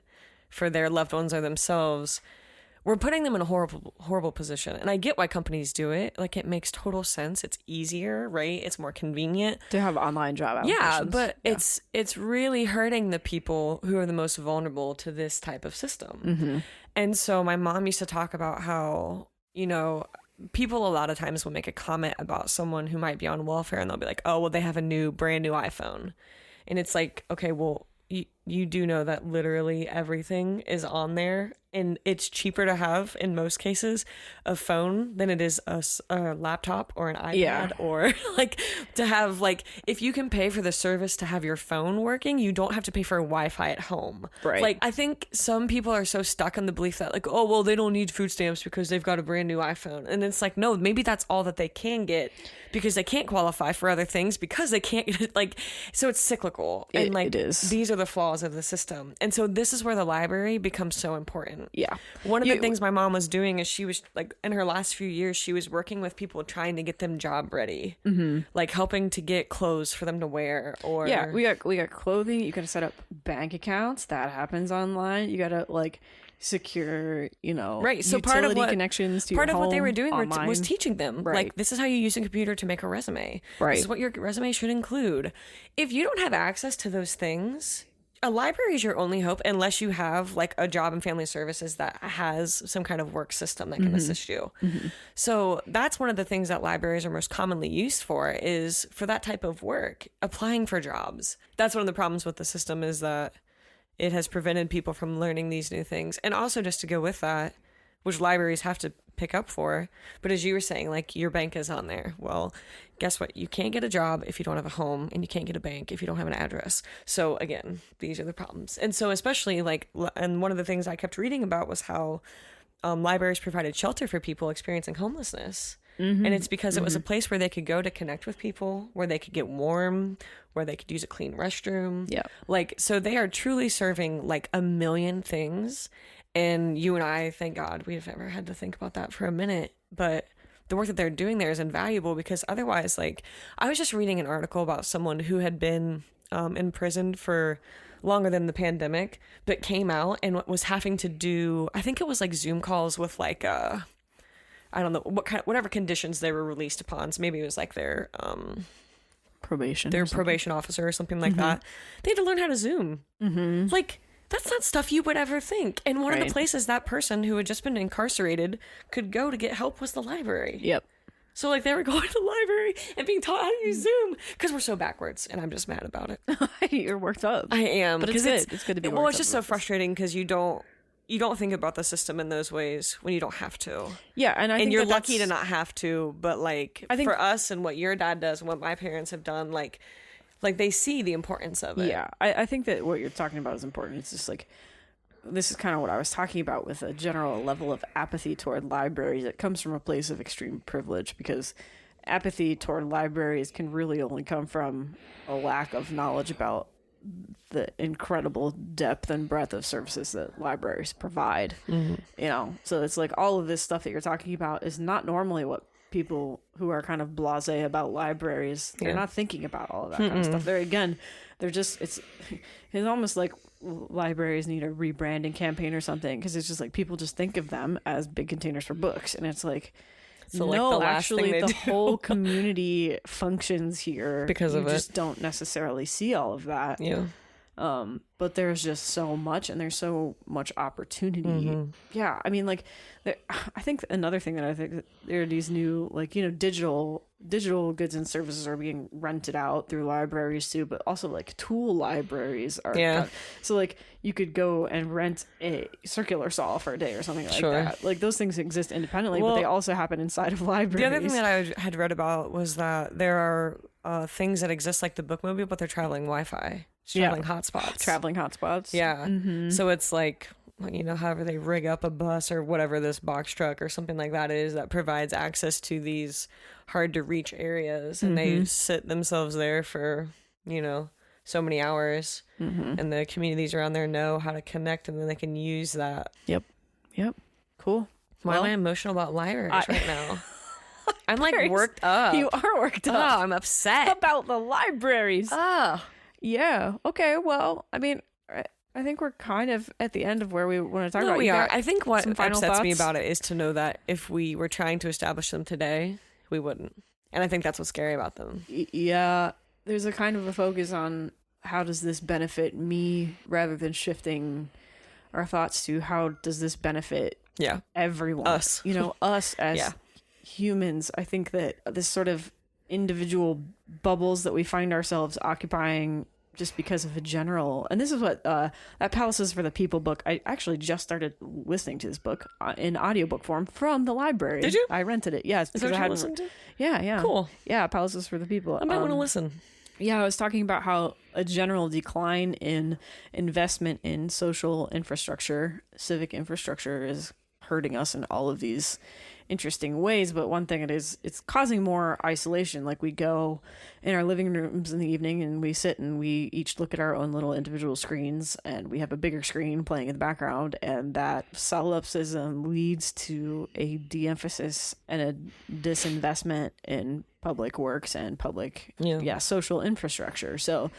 for their loved ones or themselves, we're putting them in a horrible position. And I get why companies do it. Like, it makes total sense. It's easier, right? It's more convenient to have online job applications. Yeah, but it's really hurting the people who are the most vulnerable to this type of system. And so my mom used to talk about how, you know, people a lot of times will make a comment about someone who might be on welfare, and they'll be like, oh, well, they have a brand new iPhone. And it's like, okay, well, you do know that literally everything is on there, and it's cheaper to have, in most cases, a phone than it is a laptop or an iPad, or like to have, like, if you can pay for the service to have your phone working, you don't have to pay for Wi-Fi at home. Right. Like, I think some people are so stuck in the belief that, like, oh, well, they don't need food stamps because they've got a brand new iPhone. And it's like, no, maybe that's all that they can get, because they can't qualify for other things because they can't get it. Like, so it's cyclical. And like, it is. These are the flaws of the system. And so this is where the library becomes so important. Yeah. One of the things my mom was doing is she was, like, in her last few years, she was working with people trying to get them job ready, like helping to get clothes for them to wear. Or we got clothing. You got to set up bank accounts. That happens online. You got to, like, secure, you know, right. So part of connections to part your of what they home were doing online. was teaching them, like, this is how you use a computer to make a resume. Right. This is what your resume should include. If you don't have access to those things, a library is your only hope, unless you have, like, a job and family services that has some kind of work system that can assist you. So that's one of the things that libraries are most commonly used for, is for that type of work, applying for jobs. That's one of the problems with the system, is that it has prevented people from learning these new things. And also, just to go with that, which libraries have to pick up for, but as you were saying, like, your bank is on there. Well, guess what? You can't get a job if you don't have a home, and you can't get a bank if you don't have an address. So again, these are the problems. And so especially, like, and one of the things I kept reading about was how libraries provided shelter for people experiencing homelessness. And it's because it was a place where they could go to connect with people, where they could get warm, where they could use a clean restroom. Yeah. Like, so they are truly serving like a million things. And you and I, thank God, we've never had to think about that for a minute. But the work that they're doing there is invaluable, because otherwise, like, I was just reading an article about someone who had been imprisoned for longer than the pandemic, but came out and was having to do, I think it was like Zoom calls with like, I don't know whatever conditions they were released upon. So maybe it was like their probation officer or something like that. They had to learn how to Zoom. Like, that's not stuff you would ever think. And one of the places that person who had just been incarcerated could go to get help was the library. Yep. So like they were going to the library and being taught how to use Zoom, because we're so backwards, and I'm just mad about it. You're worked up. I am, but it's good. It's good to be. Well, it's just so frustrating because you don't think about the system in those ways when you don't have to. Yeah, and I think you're lucky to not have to. But like, I think for us and what your dad does and what my parents have done, like they see the importance of it. Yeah, I think that what you're talking about is important. It's just like, this is kind of what I was talking about with a general level of apathy toward libraries. It comes from a place of extreme privilege, because apathy toward libraries can really only come from a lack of knowledge about the incredible depth and breadth of services that libraries provide. You know, so it's like all of this stuff that you're talking about is not normally what people who are kind of blasé about libraries, they're not thinking about all of that kind of stuff. They're just, it's almost like libraries need a rebranding campaign or something, because it's just like people just think of them as big containers for books, and it's like, so no, like actually the whole community functions here because of it. You just don't necessarily see all of that. Yeah. But there's just so much, and there's so much opportunity. Yeah, I mean, like, I think another thing that I think that there are these new, like, you know, digital goods and services are being rented out through libraries too, but also like tool libraries are. So like you could go and rent a circular saw for a day or something like that. Like those things exist independently, but they also happen inside of libraries. The other thing that I had read about was that there are things that exist like the bookmobile, but they're traveling Wi-Fi. Traveling hotspots. Yeah. So it's like, you know, however they rig up a bus or whatever this box truck or something like that is that provides access to these hard to reach areas, and they sit themselves there for, you know, so many hours, and the communities around there know how to connect, and then they can use that. Yep. Cool. Why am I emotional about libraries right now? I'm like worked up. You are worked up. Oh, I'm upset about the libraries. Oh. Yeah. Okay. Well, I mean, I think we're kind of at the end of where we want to talk about. We are. I think what upsets me about it is to know that if we were trying to establish them today, we wouldn't. And I think that's what's scary about them. Yeah. There's a kind of a focus on how does this benefit me, rather than shifting our thoughts to how does this benefit everyone. Us. You know, us as humans. I think that this sort of individual bubbles that we find ourselves occupying just because of a general, and this is what that Palaces for the People book, I actually just started listening to this book in audiobook form from the library. Did you? I rented it. Yes. Is that what you listened to? Yeah. Cool. Yeah, Palaces for the People. I might want to listen. Yeah, I was talking about how a general decline in investment in social infrastructure, civic infrastructure, is hurting us in all of these interesting ways. But one thing it's causing more isolation. Like, we go in our living rooms in the evening and we sit and we each look at our own little individual screens, and we have a bigger screen playing in the background, and that solipsism leads to a de-emphasis and a disinvestment in public works and public social infrastructure. So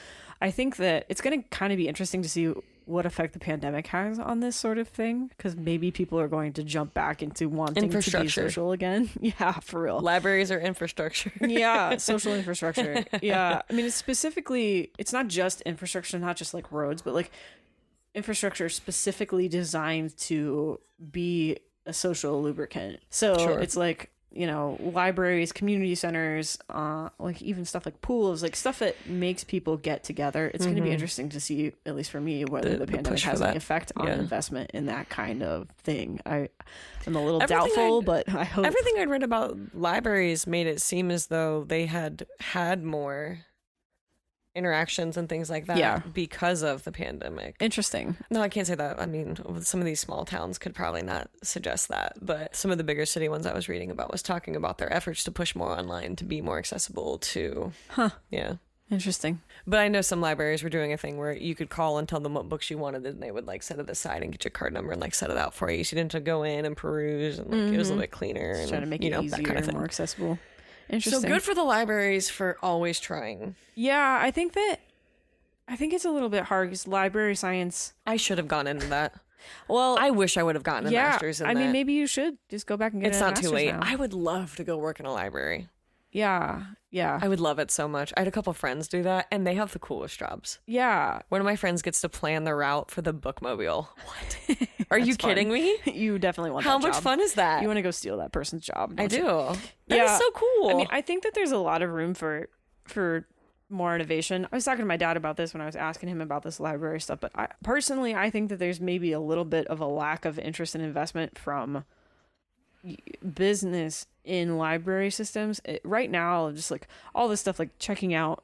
I think that it's going to kind of be interesting to see what effect the pandemic has on this sort of thing, because maybe people are going to jump back into wanting to be social again. Yeah, for real. Libraries are infrastructure. Yeah, social infrastructure. Yeah, I mean, it's not just infrastructure, not just like roads, but like infrastructure specifically designed to be a social lubricant. So it's like, you know, libraries, community centers, like even stuff like pools, like stuff that makes people get together. It's going to be interesting to see, at least for me, whether the pandemic has any effect on investment in that kind of thing. I'm a little doubtful, but I hope. Everything I'd read about libraries made it seem as though they had more interactions and things like that because of the pandemic. Interesting. No, I can't say that. I mean, some of these small towns could probably not suggest that, but some of the bigger city ones I was reading about was talking about their efforts to push more online to be more accessible to. Yeah. Interesting. But I know some libraries were doing a thing where you could call and tell them what books you wanted, and they would like set it aside and get your card number and like set it out for you. So you didn't have to go in and peruse, and like it was a little bit cleaner. Just and trying to make it easier that kind of and thing. more accessible. Interesting. So good for the libraries for always trying. Yeah, I think it's a little bit hard because library science. I should have gone into that. Well, I wish I would have gotten a master's in that. I mean, maybe you should just go back and get it's a not master's too late. now. I would love to go work in a library. Yeah. I would love it so much. I had a couple friends do that, and they have the coolest jobs. Yeah. One of my friends gets to plan the route for the bookmobile. What? Are you kidding me? You definitely want How that much job. fun is that? You want to go steal that person's job. I don't you? do. That is so cool. I mean, I think that there's a lot of room for more innovation. I was talking to my dad about this when I was asking him about this library stuff, but I think that there's maybe a little bit of a lack of interest and investment from business in library systems. Right now, just like all this stuff, like checking out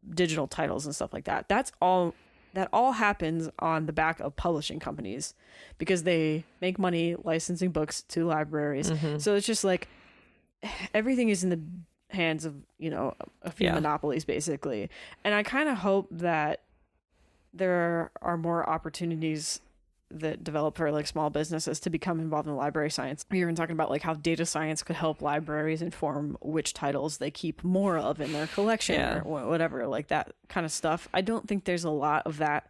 digital titles and stuff like that, that all happens on the back of publishing companies because they make money licensing books to libraries. So it's just like everything is in the hands of a few monopolies basically, and I kind of hope that there are more opportunities that develop for like small businesses to become involved in library science. You're even talking about like how data science could help libraries inform which titles they keep more of in their collection or whatever, like that kind of stuff. I don't think there's a lot of that.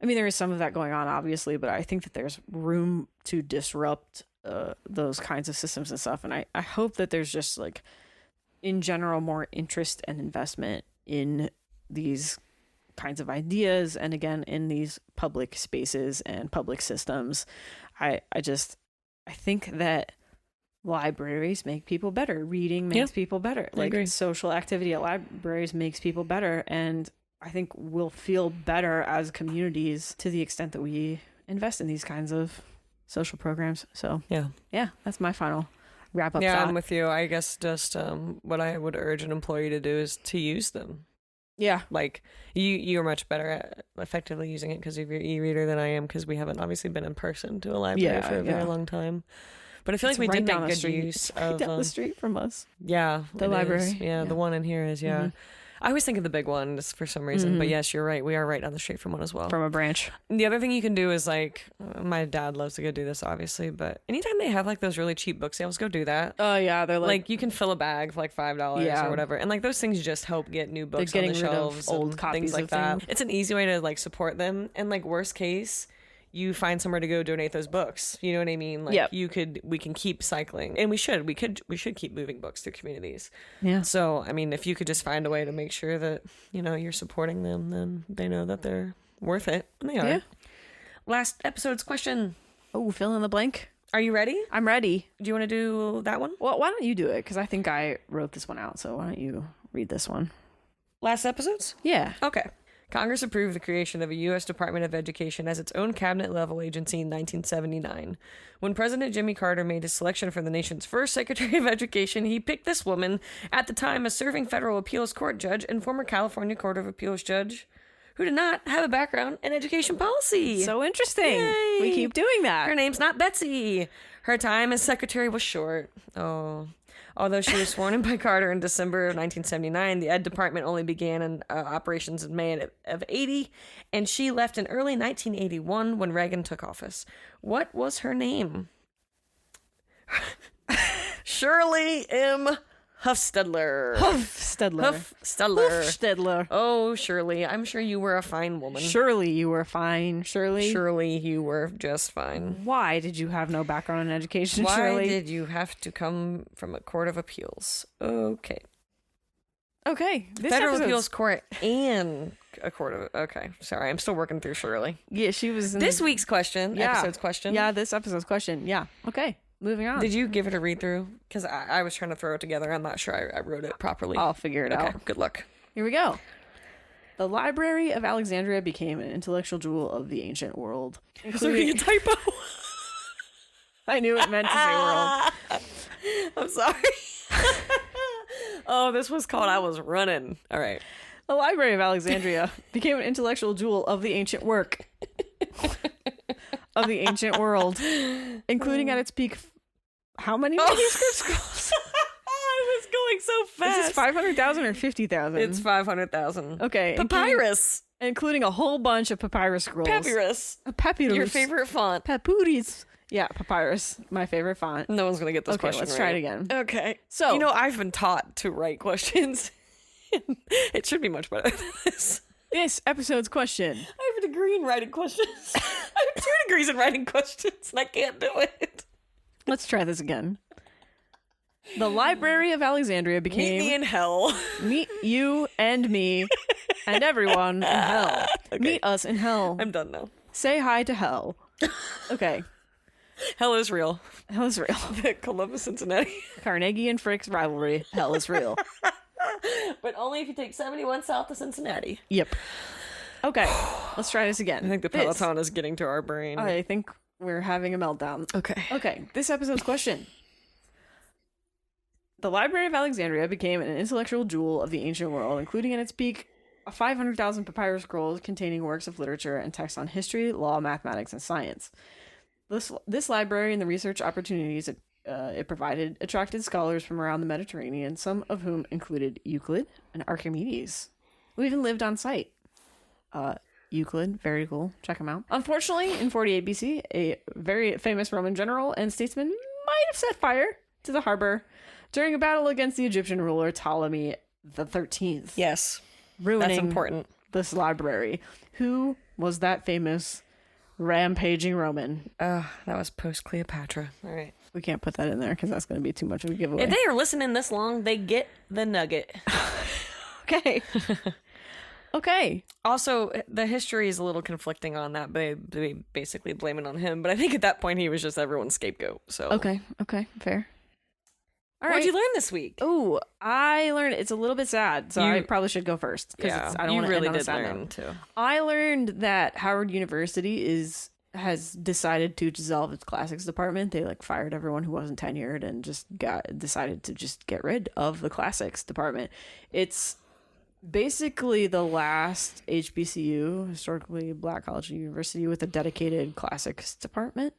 I mean, there is some of that going on obviously, but I think that there's room to disrupt those kinds of systems and stuff, and I hope that there's just like in general more interest and investment in these kinds of ideas, and again in these public spaces and public systems. I think that libraries make people better. Reading makes people better. Like social activity at libraries makes people better, and I think we'll feel better as communities to the extent that we invest in these kinds of social programs. So yeah, that's my final wrap up thought. I'm with you. I guess just what I would urge an employee to do is to use them. Yeah. Like you're much better at effectively using it because of your e-reader than I am, because we haven't obviously been in person to a library for a very long time. But I feel like we did make good use of down the street from us. Yeah. The library. Yeah, the one in here is I always think of the big one just for some reason, but yes, you're right. We are right down the street from one as well. From a branch. And the other thing you can do is like, my dad loves to go do this, obviously, but anytime they have like those really cheap book sales, go do that. Oh yeah, they're like you can fill a bag for like $5 or whatever, and like those things just help get new books on the shelves, old copies, things like of that. things. It's an easy way to like support them, and like worst case, you find somewhere to go donate those books. You know what I mean? Like we can keep cycling, and we should keep moving books through communities. Yeah. So, I mean, if you could just find a way to make sure that, you're supporting them, then they know that they're worth it. And they are. Yeah. Last episode's question. Oh, fill in the blank. Are you ready? I'm ready. Do you want to do that one? Well, why don't you do it? Because I think I wrote this one out. So why don't you read this one? Last episodes? Yeah. Okay. Congress approved the creation of a U.S. Department of Education as its own cabinet-level agency in 1979. When President Jimmy Carter made his selection for the nation's first Secretary of Education, he picked this woman, at the time a serving federal appeals court judge and former California Court of Appeals judge, who did not have a background in education policy. So interesting. Yay. We keep doing that. Her name's not Betsy. Her time as secretary was short. Oh. Although she was sworn in by Carter in December of 1979, the Ed Department only began in operations in May of 80, and she left in early 1981 when Reagan took office. What was her name? Shirley M. Huffstedler. Huffstedler. Oh, Shirley, I'm sure you were a fine woman. Surely you were fine, Shirley. Surely you were just fine. Why did you have no background in education, Why Shirley? Why did you have to come from a court of appeals? Okay. Federal appeals court and a court of... Okay, sorry, I'm still working through Shirley. Yeah, she was... This week's question, episode's question. Yeah, this episode's question. Yeah, okay. Moving on. Did you give it a read through? Because I was trying to throw it together. I'm not sure I wrote it properly. I'll figure it out. Good luck. Here we go. The Library of Alexandria became an intellectual jewel of the ancient world. Including a typo. I knew it meant to say world. I'm sorry. Oh, this was called I Was Running. All right. The Library of Alexandria became an intellectual jewel of the ancient work of the ancient world, including at its peak. How many manuscript scrolls? I was going so fast. Is this 500,000 or 50,000? It's 500,000. Okay. Papyrus. Including a whole bunch of papyrus scrolls. Papyrus. Papyrus. Your favorite font. Papyrus. Yeah, papyrus. My favorite font. No one's going to get this okay, question let's right. try it again. Okay. So, you know, I've been taught to write questions. It should be much better than this. This episode's question. I have a degree in writing questions. I have 2 degrees in writing questions, and I can't do it. Let's try this again. The Library of Alexandria became... Meet me in hell. Meet you and me and everyone in hell. Okay. Meet us in hell. I'm done now. Say hi to hell. Okay. Hell is real. Hell is real. The Columbus, Cincinnati. Carnegie and Frick's rivalry. Hell is real. But only if you take 71 south to Cincinnati. Yep. Okay. Let's try this again. I think the Peloton is getting to our brain. I think we're having a meltdown. Okay. This episode's question. The Library of Alexandria became an intellectual jewel of the ancient world, including at its peak 500,000 papyrus scrolls containing works of literature and texts on history, law, mathematics, and science. This library and the research opportunities it provided attracted scholars from around the Mediterranean, some of whom included Euclid and Archimedes, who even lived on site. Euclid, very cool. Check him out. Unfortunately, in 48 BC, a very famous Roman general and statesman might have set fire to the harbor during a battle against the Egyptian ruler Ptolemy the 13th. Yes. Ruining that's important. This library. Who was that famous rampaging Roman? That was post Cleopatra. All right. We can't put that in there because that's going to be too much of a giveaway. If they are listening this long, they get the nugget. Okay. Okay. Also, the history is a little conflicting on that. They basically blame it on him. But I think at that point, he was just everyone's scapegoat. So Okay. Fair. All right. What'd you learn this week? Oh, I learned it's a little bit sad, so I probably should go first. Yeah, I don't you want to really end on a did sad learn note. too. I learned that Howard University has decided to dissolve its classics department. They fired everyone who wasn't tenured and just decided to just get rid of the classics department. It's basically the last HBCU, historically Black college university, with a dedicated classics department.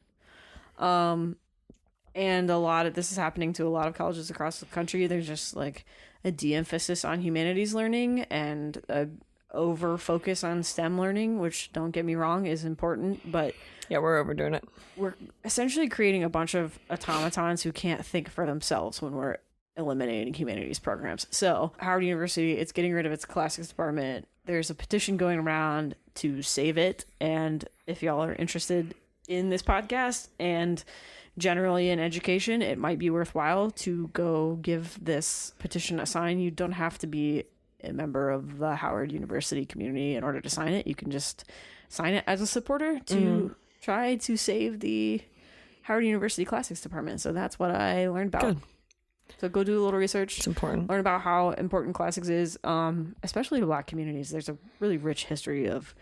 And this is happening to a lot of colleges across the country. There's just a de-emphasis on humanities learning and a over focus on STEM learning, which, don't get me wrong, is important, but yeah, we're overdoing it. We're essentially creating a bunch of automatons who can't think for themselves when we're eliminating humanities programs. So Howard University, it's getting rid of its classics department. There's a petition going around to save it, and if y'all are interested in this podcast and generally in education, it might be worthwhile to go give this petition a sign. You don't have to be a member of the Howard University community in order to sign it. You can just sign it as a supporter to try to save the Howard University Classics Department. So that's what I learned about. Good. So go do a little research. It's important. Learn about how important classics is, especially to Black communities. There's a really rich history of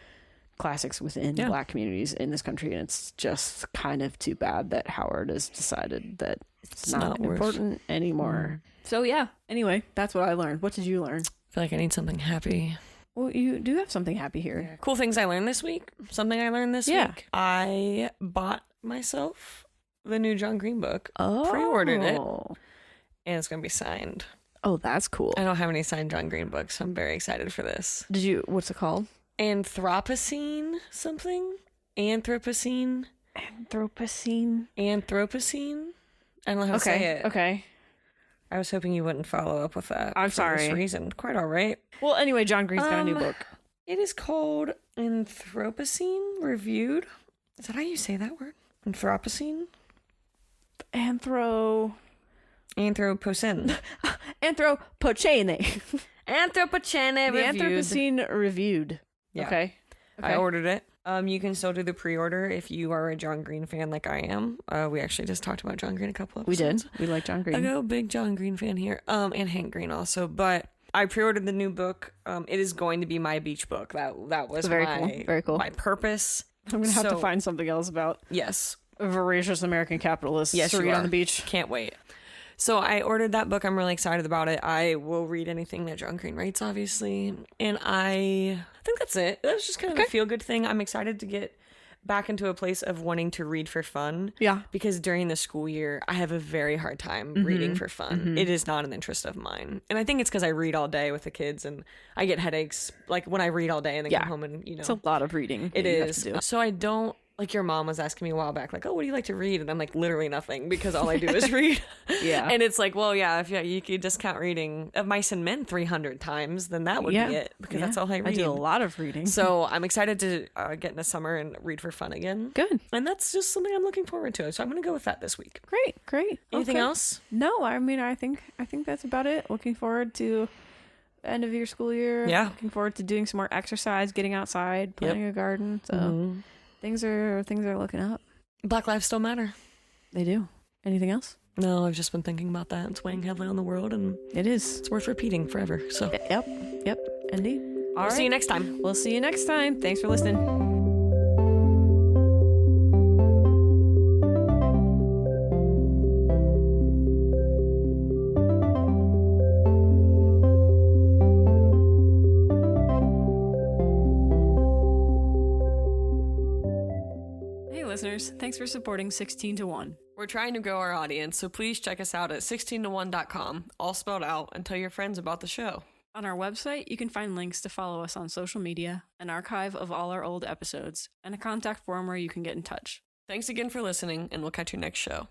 classics within Black communities in this country, and it's just kind of too bad that Howard has decided that it's not important anymore. So yeah, anyway, that's what I learned. What did you learn? I feel like I need something happy. Well, you do have something happy here. Yeah. Cool things I learned this week. Something I learned this week. I bought myself the new John Green book. Pre-ordered it. And it's going to be signed. Oh, that's cool. I don't have any signed John Green books, so I'm very excited for this. What's it called? Anthropocene something? Anthropocene? Anthropocene? I don't know how to say it. Okay. I was hoping you wouldn't follow up with that. I'm for sorry. This reason. Quite all right. Well, anyway, John Green's got a new book. It is called Anthropocene Reviewed. Is that how you say that word? Anthropocene? Anthropocene. Anthropocene The Reviewed. Anthropocene Reviewed. Yeah. Okay. I ordered it. You can still do the pre-order if you are a John Green fan like I am. We actually just talked about John Green a couple episodes. We did. We like John Green. I go big John Green fan here. And Hank Green also. But I pre-ordered the new book. It is going to be my beach book. That was very cool. My purpose. I'm gonna have to find something else about yes voracious American capitalists. Yes, to read on the beach. Can't wait. So I ordered that book. I'm really excited about it. I will read anything that John Green writes, obviously. And I think that's it. That's just kind of a feel-good thing. I'm excited to get back into a place of wanting to read for fun. Yeah. Because during the school year, I have a very hard time reading for fun. It is not an interest of mine. And I think it's because I read all day with the kids and I get headaches like when I read all day and then come home and, It's a lot of reading. It is. So I don't, like your mom was asking me a while back, like, oh, what do you like to read? And I'm like, literally nothing, because all I do is read. Yeah. And it's like, well, yeah, if you could discount reading Of Mice and Men 300 times, then that would be it, because that's all I read. I do a lot of reading. So I'm excited to get in the summer and read for fun again. Good. And that's just something I'm looking forward to. So I'm going to go with that this week. Great. Anything else? No, I mean, I think that's about it. Looking forward to the end of your school year. Yeah. Looking forward to doing some more exercise, getting outside, planting a garden. So things are looking up. Black lives still matter. They do. Anything else? No, I've just been thinking about that. It's weighing heavily on the world, and it's worth repeating forever. So Yep. Indeed. All right. See you next time. We'll see you next time. Thanks for listening. Listeners, thanks for supporting 16 to 1. We're trying to grow our audience, so please check us out at 16to1.com, all spelled out, and tell your friends about the show. On our website, you can find links to follow us on social media, an archive of all our old episodes, and a contact form where you can get in touch. Thanks again for listening, and we'll catch you next show.